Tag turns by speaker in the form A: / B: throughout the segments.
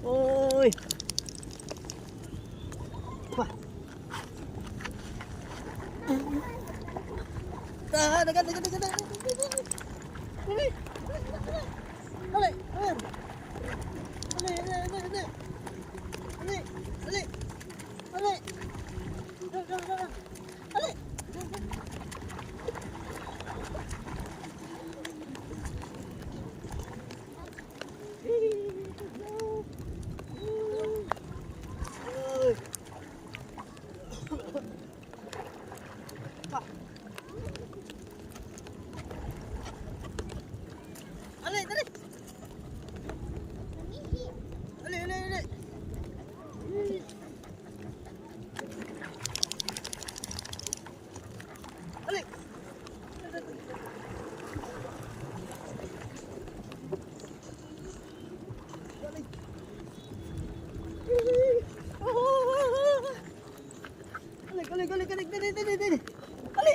A: Ôi. Dekat. Dali. Ali.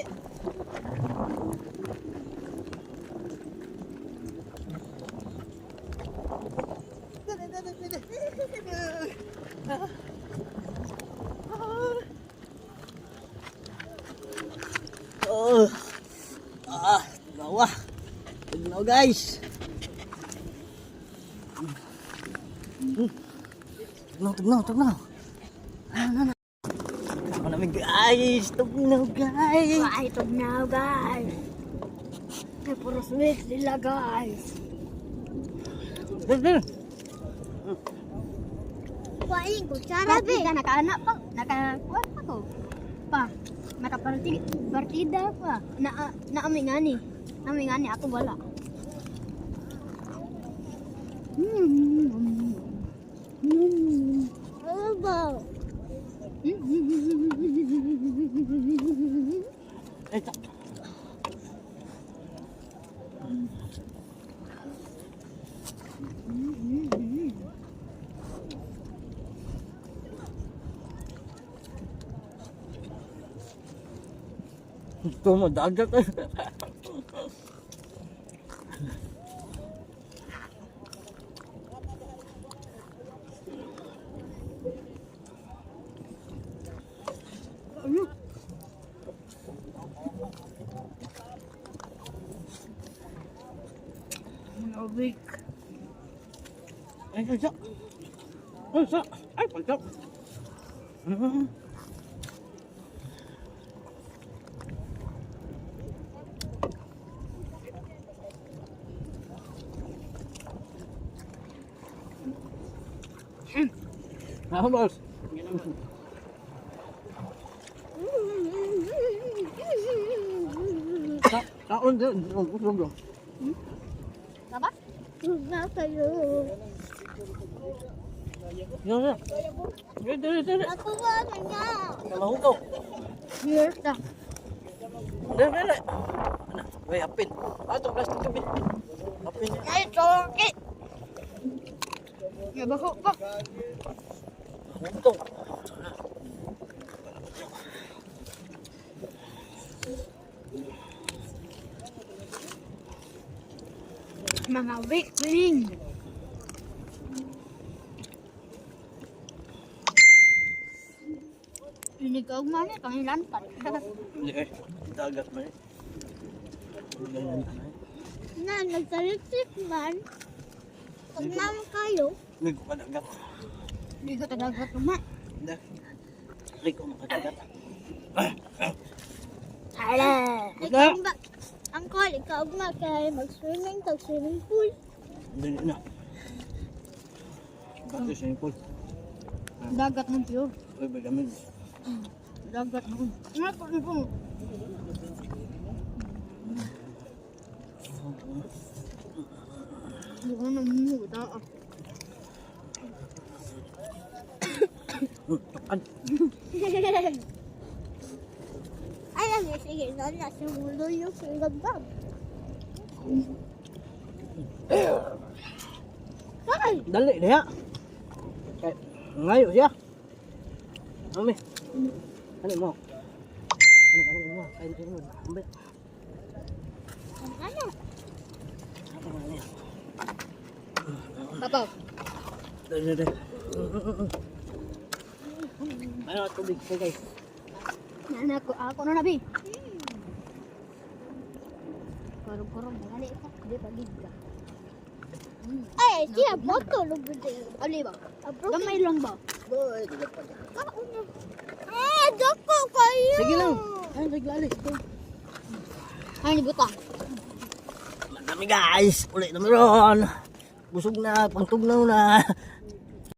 A: Oh. Bawah. Tignan guys. Tignan. Ano. Ako namin guys. Tignan guys.
B: Why tugnaw guys? May puro sweet sila guys. Kuhain ko, tsara be. Nakaanak pa. Nakakuha pa ko. Nakapartida pa. Naamingani ako wala. Ano ba?
A: Ito mo dagat eh.
B: Nobik.
A: Ay, pagsak. Ay, pagsak. Ako boss. Taon din. Gusto.
B: Apa? Tugnaw kayo.
A: Yan. Dali.
B: Ako ba nga?
A: Kalahong ko.
B: Yes na.
A: Dali. Wait, apin. Ito, plastic apin. Apin.
B: Ay, sorry. Nabako pa.
A: Ito.
B: Mga weakling. Inigaw man eh, pangilantan.
A: Hindi eh. Dagat man eh.
B: Na, nagtalik-tik man. Pag naman kayo,
A: Hindi ko madagat.
B: hindi ko talagat naman.
A: Hindi ko makadagat.
B: Hala! Ikaw ba? Angkol, ikaw ba kaya mag-swimming sa swimming pool?
A: Hindi na. Ito siya yung pool.
B: Dagat ng pure.
A: Uy, bagamid.
B: Dagat ng Nga po na po. Ano mo, taa.
A: Tukan.
B: Alam niya, sige, nasa mulo yung singgabab. Ay!
A: Dali niya. Kay ngayo siya. Mami. Ano mo? Ano mo? Kain mo. Ambil.
B: Ano?
A: Apa mo niya?
B: Papa.
A: Dali. Ano tubig ko guys?
B: Nana ko, ako na nabi. Karong-karong, ngali ka. Di pa ka. Ay, siya, boto lubod din. Ali ba? Gamay lang ba?
A: Boy, dili pa.
B: Dako kayo!
A: Sige lang. Ay, naglalis ko.
B: Ay, nibutang.
A: Madami guys. Ulit naman ron. Busog na, pangtugnaw na.